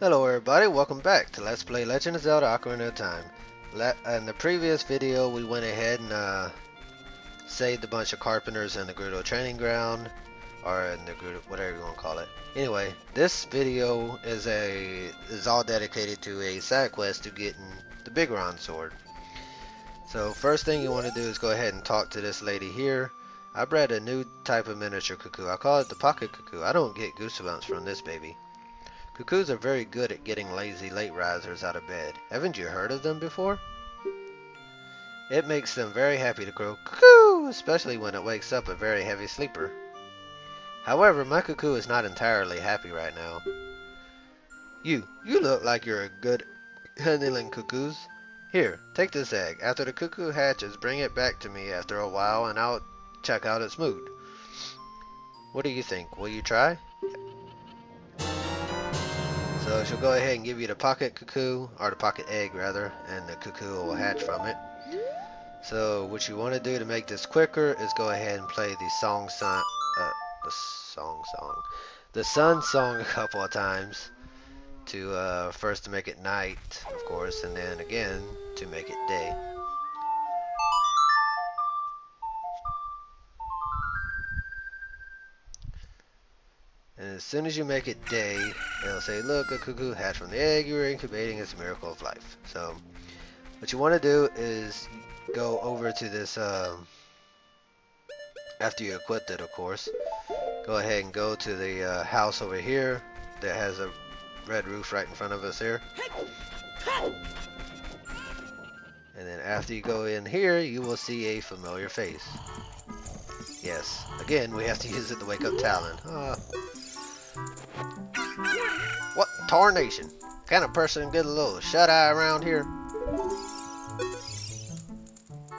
Hello everybody, welcome back to Let's Play Legend of Zelda Ocarina of Time. In the previous video we went ahead and saved a bunch of carpenters in the Gerudo training ground, or in the Gerudo, whatever you want to call it. Anyway, this video is all dedicated to a side quest to getting the Biggoron sword. So first thing you want to do is go ahead and talk to this lady here. I bred a new type of miniature cuckoo. I call it the pocket cuckoo. I don't get goosebumps from this baby. Cuckoos are very good at getting lazy late risers out of bed. Haven't you heard of them before? It makes them very happy to crow cuckoo, especially when it wakes up a very heavy sleeper. However, my cuckoo is not entirely happy right now. You look like you're a good handling cuckoos. Here, take this egg. After the cuckoo hatches, bring it back to me after a while and I'll check out its mood. What do you think? Will you try? So she'll go ahead and give you the pocket cuckoo, or the pocket egg rather, and the cuckoo will hatch from it. So what you want to do to make this quicker is go ahead and play the sun song a couple of times to first to make it night, of course, and then again to make it day. And as soon as you make it day, it'll say, look, a cuckoo hatched from the egg you were incubating. It's a miracle of life. So what you want to do is go over to this, after you equip it, of course, go ahead and go to the house over here that has a red roof right in front of us here. And then after you go in here, you will see a familiar face. Yes, again, we have to use it to wake up Talon. What tarnation? Kind of person get a little shut-eye around here?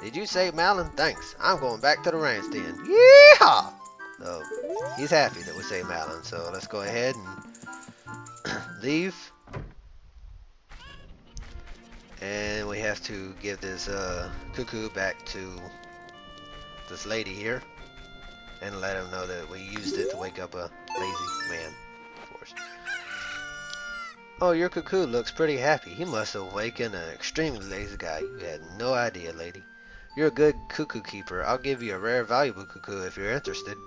Did you say Malin? Thanks. I'm going back to the ranch then. Yeehaw! So, he's happy that we say Malin. So, let's go ahead and leave. And we have to give this cuckoo back to this lady here. And let him know that we used it to wake up a lazy man. Oh, your cuckoo looks pretty happy. He must have awakened an extremely lazy guy. You had no idea, lady. You're a good cuckoo keeper. I'll give you a rare, valuable cuckoo if you're interested.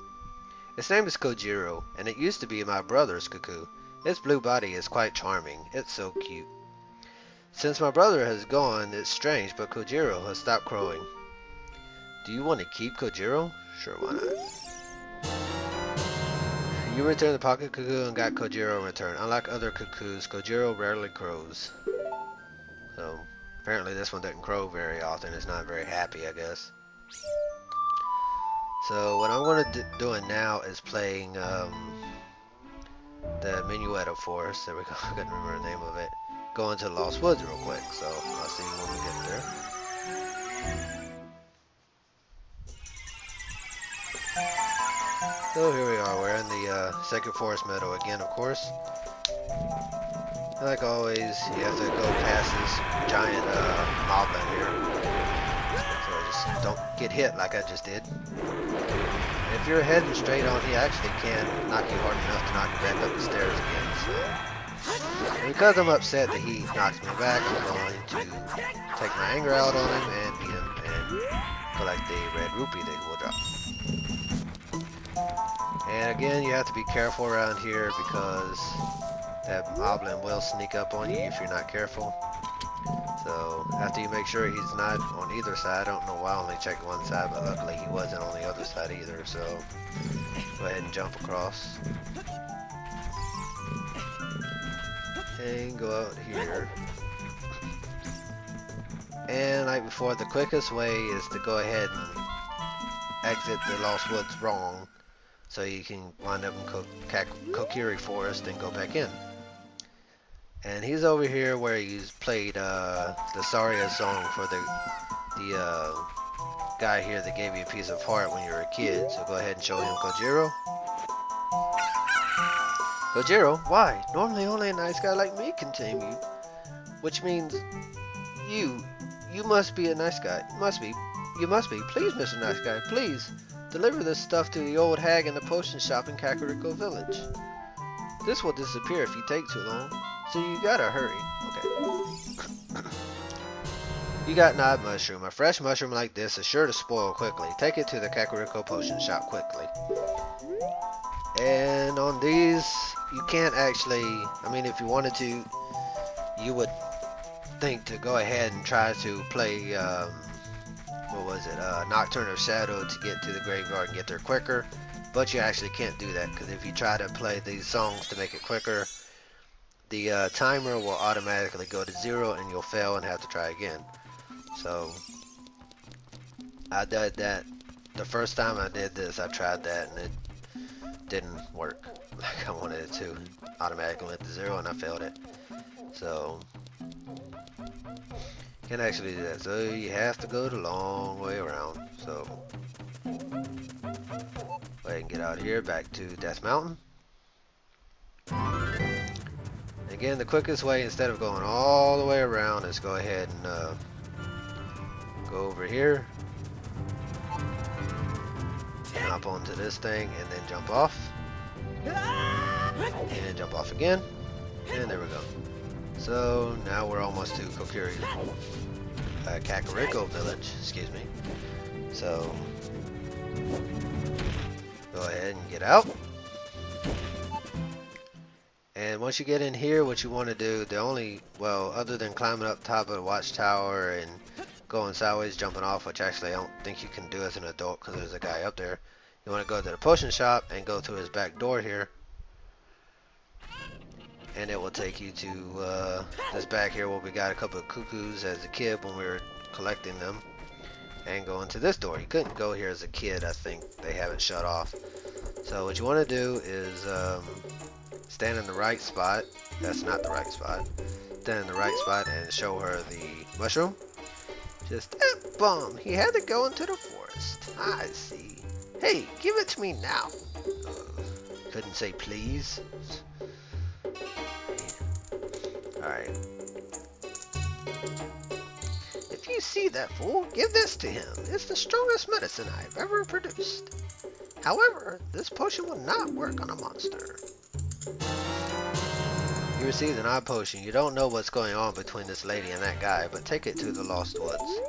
Its name is Kojiro, and it used to be my brother's cuckoo. Its blue body is quite charming. It's so cute. Since my brother has gone, it's strange, but Kojiro has stopped crowing. Do you want to keep Kojiro? Sure, why not? You returned the pocket cuckoo and got Kojiro in return. Unlike other cuckoos, Kojiro rarely crows. So, apparently this one doesn't crow very often. It's not very happy, I guess. So, what I'm going to doing now is playing the Minuetto Forest. There we go. I couldn't remember the name of it. Going to the Lost Woods real quick. So, I'll see you when we get there. So here we are, we're in the Sacred Forest Meadow again, of course. Like always, you have to go past this giant moblin here. So just don't get hit like I just did. And if you're heading straight on, he actually can knock you hard enough to knock you back up the stairs again. So, and because I'm upset that he knocks me back, I'm going to take my anger out on him and beat him and collect the red rupee that he will drop. And again, you have to be careful around here because that moblin will sneak up on you if you're not careful. So after you make sure he's not on either side, I don't know why I only checked one side, but luckily he wasn't on the other side either. So go ahead and jump across. And go out here. And like before, the quickest way is to go ahead and exit the Lost Woods wrong. So you can wind up in Kokiri Forest and go back in. And he's over here where he's played the Saria song for the guy here that gave you a piece of heart when you were a kid. So go ahead and show him Kojiro. Kojiro? Why? Normally only a nice guy like me can tame you. Which means you must be a nice guy. You must be. Please, Mr. Nice Guy, please. Deliver this stuff to the old hag in the potion shop in Kakariko Village. This will disappear if you take too long, so you gotta hurry. Okay. You got Knob Mushroom. A fresh mushroom like this is sure to spoil quickly. Take it to the Kakariko Potion Shop quickly. And on these, you can't actually, I mean, if you wanted to, you would think to go ahead and try to play, what was it, Nocturne of Shadow to get to the graveyard and get there quicker. But you actually can't do that, because if you try to play these songs to make it quicker, the timer will automatically go to 0 and you'll fail and have to try again. So I did that. The first time I did this, I tried that and it didn't work like I wanted it to. Automatically went to 0 and I failed it. So can't actually do that. So you have to go the long way around. So go ahead and get out of here, back to Death Mountain. Again, the quickest way, instead of going all the way around, is go ahead and go over here, hop onto this thing, and then jump off, and jump off again, and there we go. So now we're almost to Kokiri, Kakariko Village, excuse me. So go ahead and get out. And once you get in here, what you want to do, other than climbing up top of the watchtower and going sideways, jumping off, which actually I don't think you can do as an adult because there's a guy up there. You want to go to the potion shop and go through his back door here. And it will take you to this back here where we got a couple of cuckoos as a kid when we were collecting them. And go into this door. You couldn't go here as a kid, I think. They haven't shut off. So what you want to do is stand in the right spot. That's not the right spot. Stand in the right spot and show her the mushroom. Just that bum. He had to go into the forest. I see. Hey, give it to me now. Couldn't say please. Alright. If you see that fool, give this to him. It's the strongest medicine I've ever produced. However, this potion will not work on a monster. You received an odd potion. You don't know what's going on between this lady and that guy, but take it to the Lost Woods.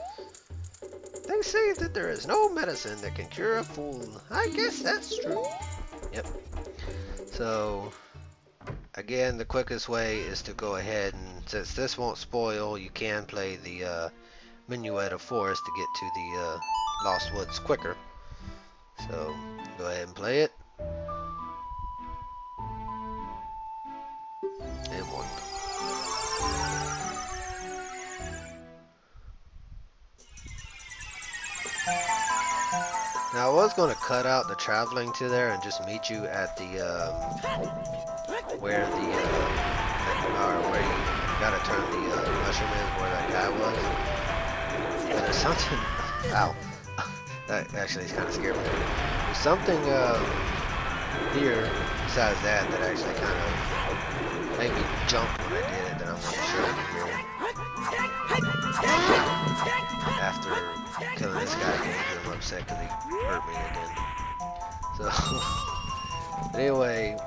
They say that there is no medicine that can cure a fool. I guess that's true. Yep. So, again, the quickest way is to go ahead and, since this won't spoil, you can play the Minuet of Forest to get to the Lost Woods quicker. So, go ahead and play it. And one. Now I was going to cut out the traveling to there and just meet you at the where you gotta turn the mushroom in, where that guy was. But there's something. Ow. That actually kind of scared me. There's something here besides that actually kind of made me jump when I did it that I'm not sure I can do. After killing this guy again, because I'm upset because he hurt me again. So, but anyway,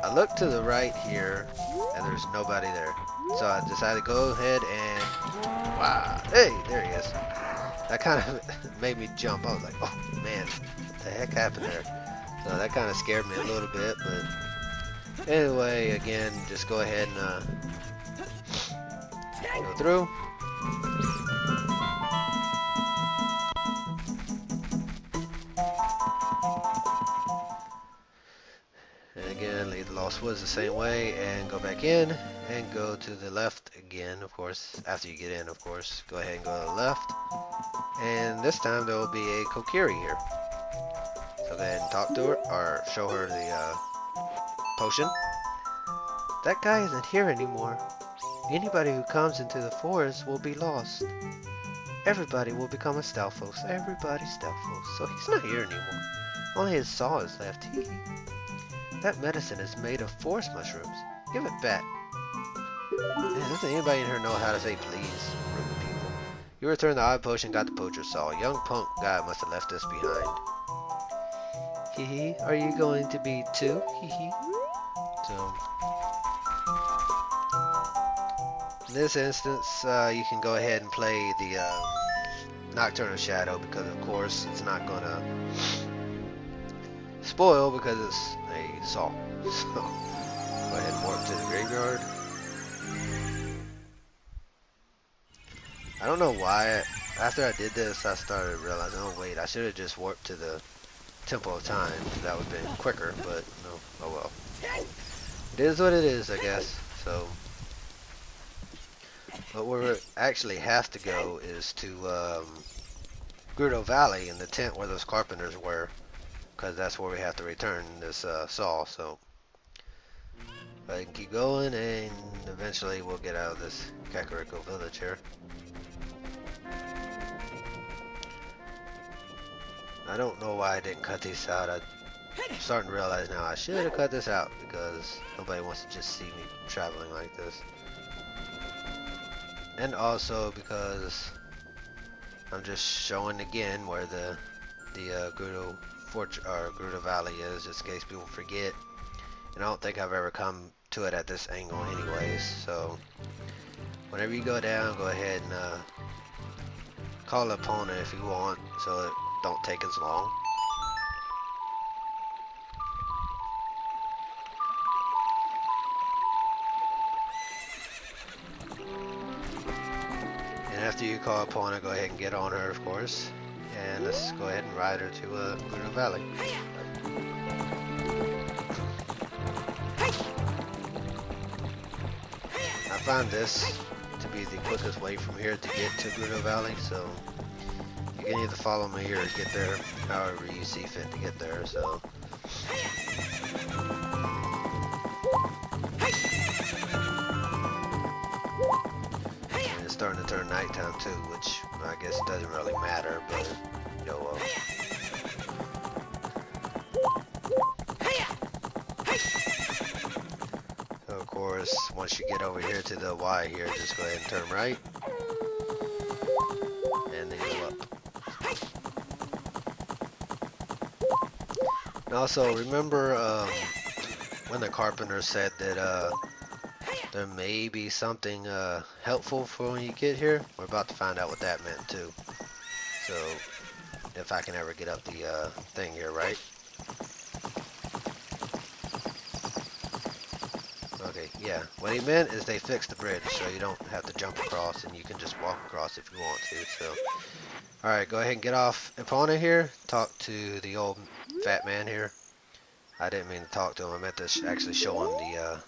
I looked to the right here, and there's nobody there. So I decided to go ahead and, wow, hey, there he is. That kind of made me jump. I was like, oh man, what the heck happened there? So that kind of scared me a little bit, but anyway, again, just go ahead and go through. And again, leave the Lost Woods the same way and go back in and go to the left again, of course, after you get in, of course. Go ahead and go to the left. And this time there will be a Kokiri here. So go ahead and talk to her, or show her the potion. That guy isn't here anymore. Anybody who comes into the forest will be lost. Everybody will become a Stalfos. Everybody's Stalfos. So he's not here anymore. Only his saw is left. That medicine is made of forest mushrooms. Give it back. Man, doesn't anybody in here know how to say please? Rude people. You returned the odd potion, got the poacher's saw. Young punk guy must have left us behind. Hee hee, are you going to be too? Hee hee. So in this instance, you can go ahead and play the Nocturnal Shadow because, of course, it's not gonna spoil because it's a saw. So go ahead and warp to the graveyard. I don't know why. After I did this, I started realizing, oh wait, I should have just warped to the Temple of Time. That would have been quicker, but no. Oh well. It is what it is, I guess. So, but where we actually have to go is to Gerudo Valley in the tent where those carpenters were, because that's where we have to return this saw. So I can keep going, and eventually we'll get out of this Kakariko village here. I don't know why I didn't cut these out. I'm starting to realize now I should have cut this out because nobody wants to just see me traveling like this. And also because I'm just showing again where the Gerudo Gerudo Valley is, just in case people forget. And I don't think I've ever come to it at this angle anyways. So whenever you go down, go ahead and call an opponent if you want, so it don't take as long. And after you call opponent, go ahead and get on her, of course. And let's go ahead and ride her to Gerudo Valley. I find this to be the quickest way from here to get to Gerudo Valley, so you can either follow me or get there however you see fit to get there. So and it's starting to turn nighttime too, which I guess doesn't really matter, but you know, so of course once you get over here to the Y here, just go ahead and turn right and then go up. And also remember when the carpenter said that there may be something helpful for when you get here? We're about to find out what that meant too. So if I can ever get up the thing here, right? Okay, yeah. What he meant is they fixed the bridge so you don't have to jump across and you can just walk across if you want to. So alright, go ahead and get off Epona here. Talk to the old fat man here. I didn't mean to talk to him. I meant to actually show him the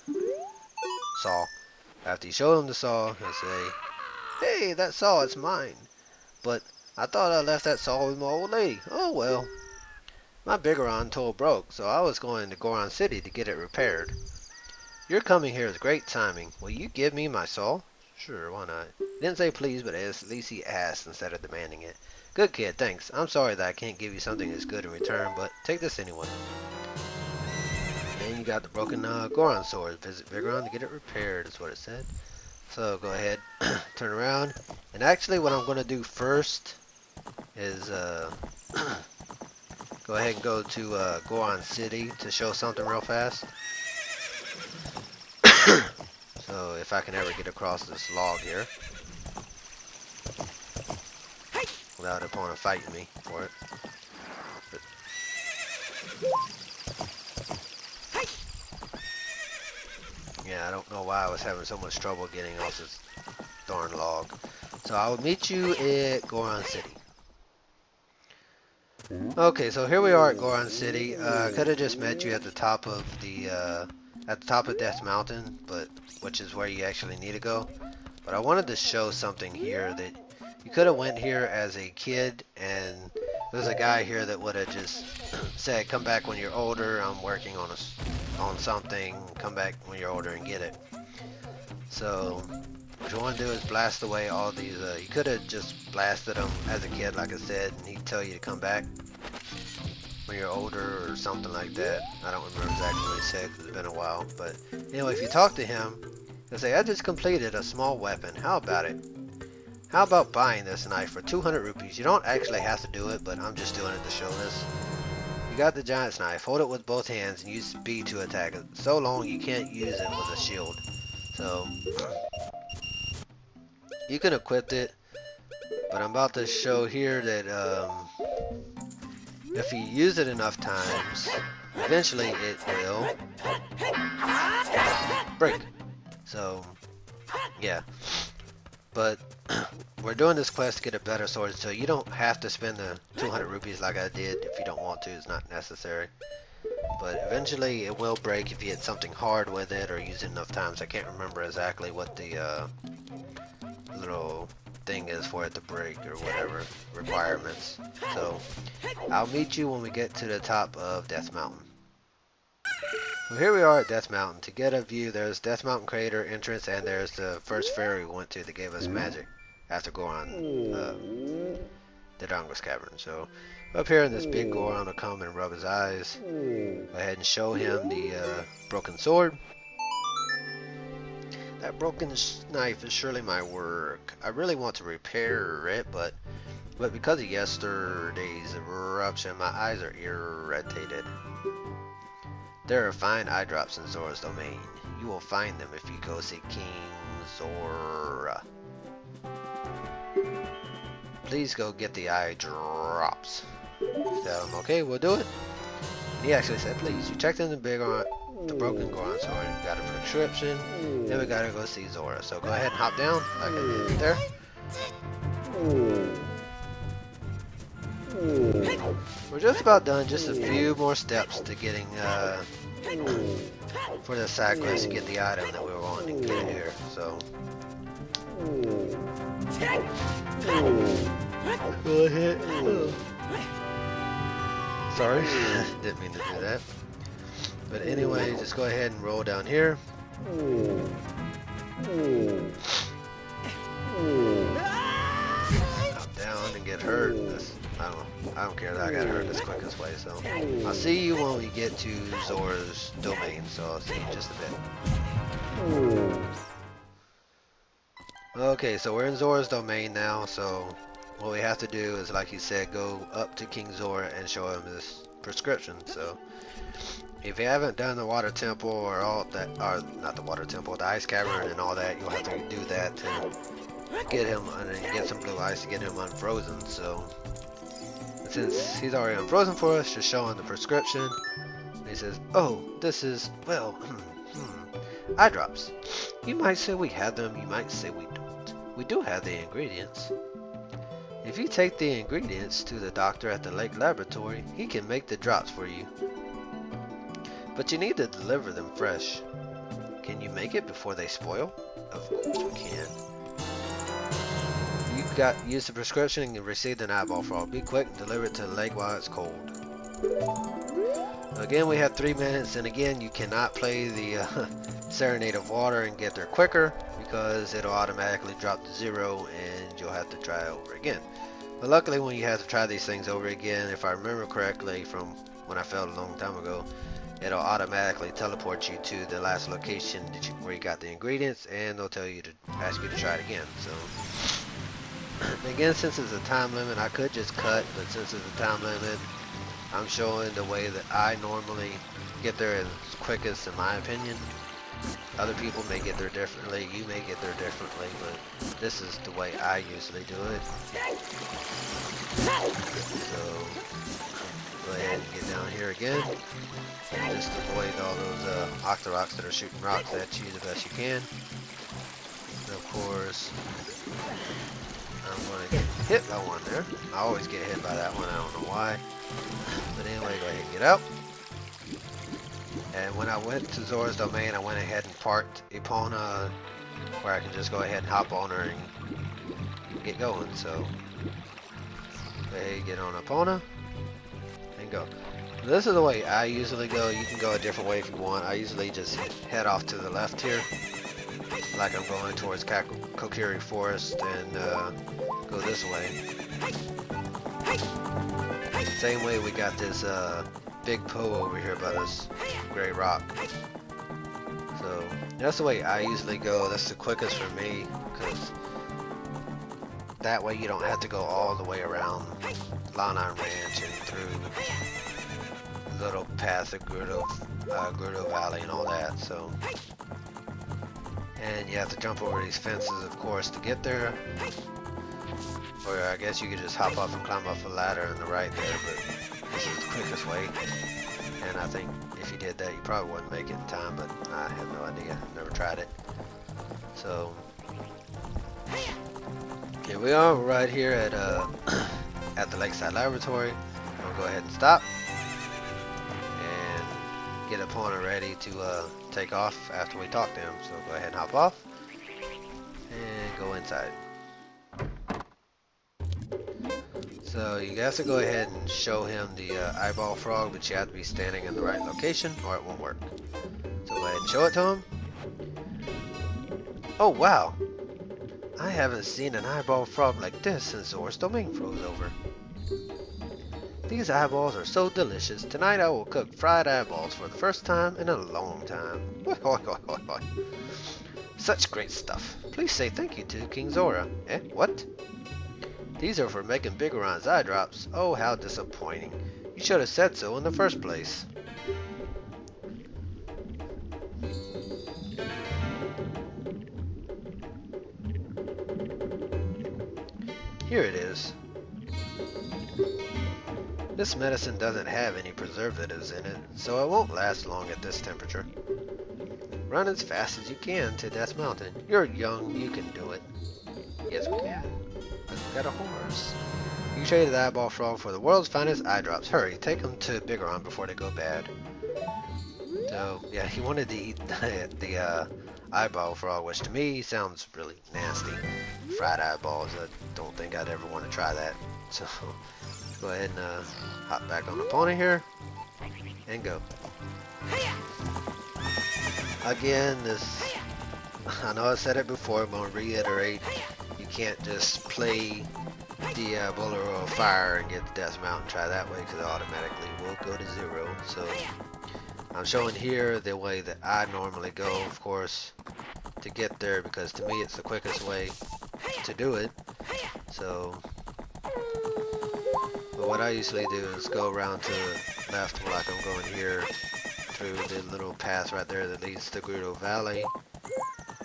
saw. After you show him the saw, he'll say, "Hey, that saw, it's mine. But I thought I left that saw with my old lady. Oh well. My Biggoron tool broke, so I was going to Goron City to get it repaired. Your coming here is great timing. Will you give me my saw?" "Sure, why not?" Didn't say please, but at least he asked instead of demanding it. "Good kid, thanks. I'm sorry that I can't give you something as good in return, but take this anyway." And you got the broken Goron sword. Visit Biggoron to get it repaired, is what it said. So go ahead, turn around. And actually what I'm going to do first is go ahead and go to Goron City to show something real fast. So if I can ever get across this log here without an opponent fighting me for it. But yeah, I don't know why I was having so much trouble getting off this darn log. So I will meet you at Goron City. Okay, so here we are at Goron City. Could have just met you at the top of Death Mountain, but which is where you actually need to go. But I wanted to show something here that you could have went here as a kid, and there's a guy here that would have just said, "Come back when you're older. I'm working on something. Come back when you're older and get it." So what you want to do is blast away all these. You could have just blasted them as a kid, like I said, and he'd tell you to come back when you're older or something like that. I don't remember exactly what he said because it's been a while. But anyway, if you talk to him, he'll say, "I just completed a small weapon. How about it? How about buying this knife for 200 rupees? You don't actually have to do it, but I'm just doing it to show this. You got the giant's knife, hold it with both hands and use B to attack it. So long you can't use it with a shield. So you can equip it, but I'm about to show here that if you use it enough times, eventually it will break. So yeah, but we're doing this quest to get a better sword, so you don't have to spend the 200 rupees like I did. If you don't want to, it's not necessary. But eventually it will break if you hit something hard with it or use it enough times. I can't remember exactly what the little thing is for it to break or whatever requirements. So I'll meet you when we get to the top of Death Mountain. Well, here we are at Death Mountain. To get a view, there's Death Mountain crater entrance, and there's the first ferry we went to that gave us magic after Goron the Dongus Cavern. So up here in this Biggoron will come and rub his eyes. Go ahead and show him the broken sword. That broken knife is surely my work. I really want to repair it, but because of yesterday's eruption, my eyes are irritated. There are fine eye drops in Zora's domain. You will find them if you go see King Zora. Please go get the eye drops. Tell him, okay, we'll do it. And he actually said, please. You checked in the broken Goron sword. You got a prescription. Then we gotta go see Zora. So go ahead and hop down, like I did there. We're just about done. Just a few more steps to getting for the side quest to get the item that we were wanting to get here. So go ahead. Sorry, didn't mean to do that. But anyway, just go ahead and roll down here. Hop down and get hurt. I don't care that I got hurt this quickest way. So I'll see you when we get to Zora's domain. So I'll see you in just a bit. Okay, so we're in Zora's domain now. So what we have to do is, like he said, go up to King Zora and show him this prescription. So if you haven't done the water temple or all that, or not the water temple, the ice cavern and all that, you'll have to do that to get him and get some blue ice to get him unfrozen. So since he's already unfrozen for us, just show him the prescription. And he says, oh, this is, well, eye drops. You might say we have them, you might say we don't. We do have the ingredients. If you take the ingredients to the doctor at the lake laboratory, he can make the drops for you. But you need to deliver them fresh. Can you make it before they spoil? Of course we can. Use the prescription and receive an eyeball frog. Be quick and deliver it to the lake while it's cold. Again, we have 3 minutes, and again, you cannot play the Serenade of Water and get there quicker because it'll automatically drop to 0 and you'll have to try over again. But luckily, when you have to try these things over again, if I remember correctly from when I failed a long time ago, it'll automatically teleport you to the last location where you got the ingredients, and they'll tell you to ask you to try it again. So again, since it's a time limit, I could just cut, but since it's a time limit, I'm showing the way that I normally get there as quickest, in my opinion. Other people may get there differently, you may get there differently, but this is the way I usually do it. So go ahead and get down here again. Just avoid all those Octoroks that are shooting rocks at you the best you can. And of course, I'm going to get hit by one there. I always get hit by that one, I don't know why. But anyway, go ahead and get out. And when I went to Zora's domain, I went ahead and parked Epona where I can just go ahead and hop on her and get going. So go ahead, get on Epona and go. This is the way I usually go. You can go a different way if you want. I usually just head off to the left here, like I'm going towards Kokiri Forest, and go this way. Same way we got this big pool over here by this gray rock. So that's the way I usually go. That's the quickest for me, because that way you don't have to go all the way around Lanai Ranch and through little path of Gerudo Valley and all that. So, and you have to jump over these fences, of course, to get there. Or I guess you could just hop off and climb off a ladder on the right there, but this is the quickest way. And I think if you did that, you probably wouldn't make it in time, but I have no idea. Never tried it. So, here we are, right here at at the Lakeside Laboratory. We'll go ahead and stop and get opponent ready to take off after we talk to him. So go ahead and hop off and go inside. So you have to go ahead and show him the eyeball frog, but you have to be standing in the right location or it won't work. So go ahead and show it to him. Oh wow! I haven't seen an eyeball frog like this since Zora's domain froze over. These eyeballs are so delicious. Tonight I will cook fried eyeballs for the first time in a long time. Such great stuff. Please say thank you to King Zora. Eh? What? These are for making Biggoron's eye drops. Oh, how disappointing. You should have said so in the first place. Here it is. This medicine doesn't have any preservatives in it, so it won't last long at this temperature. Run as fast as you can to Death Mountain. You're young, you can do it. Yes, we can. We've got a horse. You traded the eyeball frog for the world's finest eye drops. Hurry, take them to Biggoron before they go bad. So, yeah, he wanted to eat the eyeball frog, which to me sounds really nasty. Fried eyeballs, I don't think I'd ever want to try that. So, go ahead and hop back on the pony here and go. Again, this, I know I said it before, but I'm going to reiterate. You can't just play the Bolero of Fire and get the Death Mountain. Try that way because it automatically will go to 0. So I'm showing here the way that I normally go, of course, to get there, because to me it's the quickest way to do it. So, but what I usually do is go around to the left, like I'm going here, through the little path right there that leads to Gerudo Valley,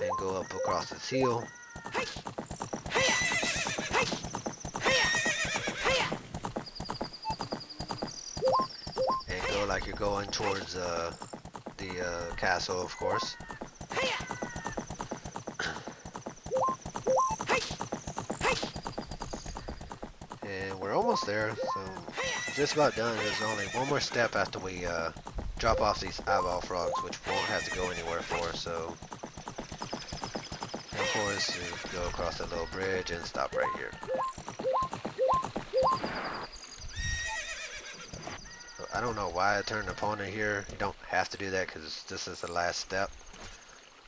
and go up across this hill. And go like you're going towards the castle, of course. And we're almost there, so just about done. There's only one more step after we drop off these eyeball frogs, which we won't have to go anywhere for. So, of course, you go across that little bridge and stop right here. So I don't know why I turned the opponent here. You don't have to do that because this is the last step,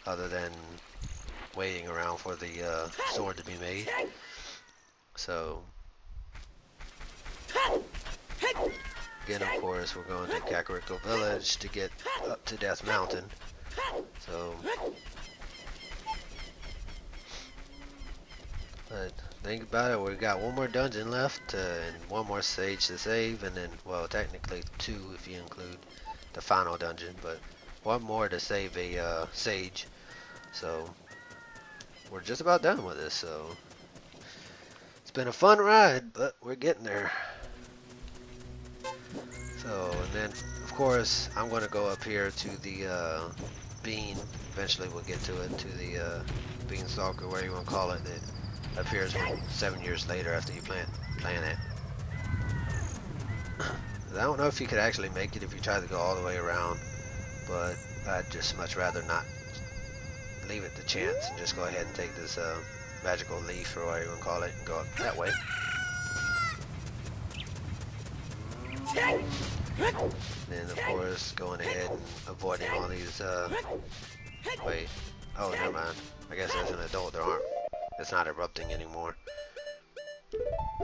other than waiting around for the sword to be made. So, again, of course, we're going to Kakariko Village to get up to Death Mountain. So, but think about it, we've got one more dungeon left and one more sage to save, and then, well, technically 2 if you include the final dungeon, but one more to save a sage. So, we're just about done with this. So, it's been a fun ride, but we're getting there. So, and then, of course, I'm going to go up here to the bean. Eventually we'll get to it, to the beanstalk, or whatever you want to call it, that appears 7 years later after you plant it. I don't know if you could actually make it if you try to go all the way around, but I'd just much rather not leave it to chance and just go ahead and take this magical leaf, or whatever you want to call it, and go up that way. Then, of course, going ahead and avoiding all these, wait, oh, never mind. I guess as an adult there aren't, it's not erupting anymore.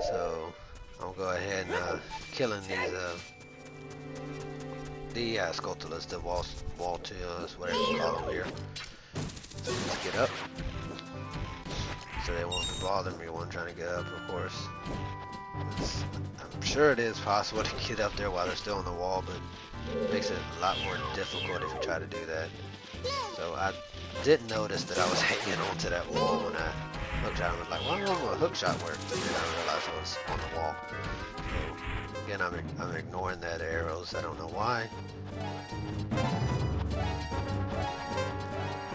So, I'll go ahead and, killing these, the Scotulas, the Waltulas, whatever you call them here. Let's get up. So they won't bother me when I'm trying to get up, of course. I'm sure it is possible to get up there while they're still on the wall, but it makes it a lot more difficult if you try to do that. So I didn't notice that I was hanging onto that wall when I hook shot. I was like, why will a hook shot work? But then I realized I was on the wall. So again, I'm ignoring that arrows. I don't know why.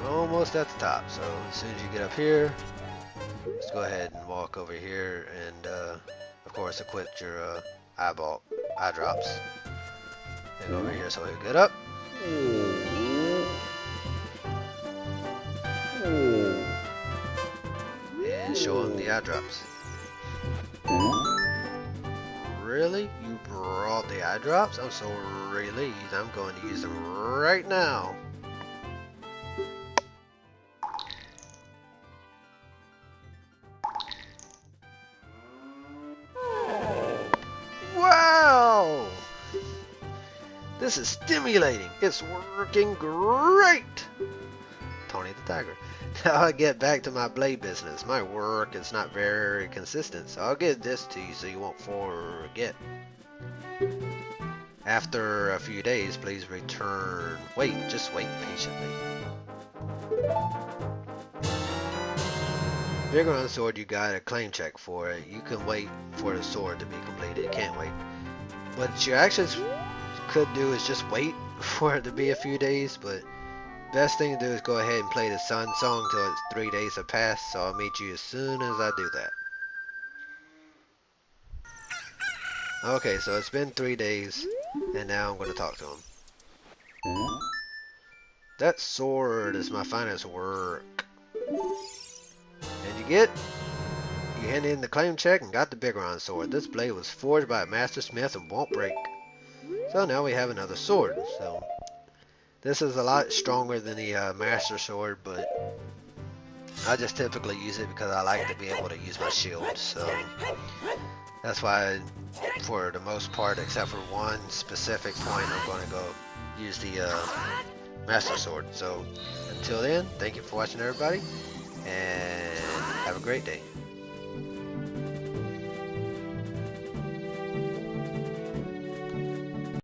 Almost at the top. So as soon as you get up here, just go ahead and walk over here and of course equip your eye drops. And over here so we get up. And show him the eye drops. Really? You brought the eye drops? I'm so relieved. I'm going to use them right now. Wow! This is stimulating. It's working great. Tony the Tiger. Now I get back to my blade business. My work is not very consistent, so I'll give this to you so you won't forget. After a few days, please return. Wait, just wait patiently. Biggoron sword, you got a claim check for it. You can wait for the sword to be completed. You can't wait. What you actually could do is just wait for it to be a few days, but best thing to do is go ahead and play the sun song till it's 3 days have passed, so I'll meet you as soon as I do that. Okay, so it's been 3 days, and now I'm going to talk to him. That sword is my finest work. And you hand in the claim check and got the Biggoron sword. This blade was forged by a master smith and won't break. So now we have another sword. So this is a lot stronger than the master sword, but I just typically use it because I like to be able to use my shield. So that's why, for the most part, except for one specific point, I'm going to go use the master sword. So until then, thank you for watching, everybody, and have a great day.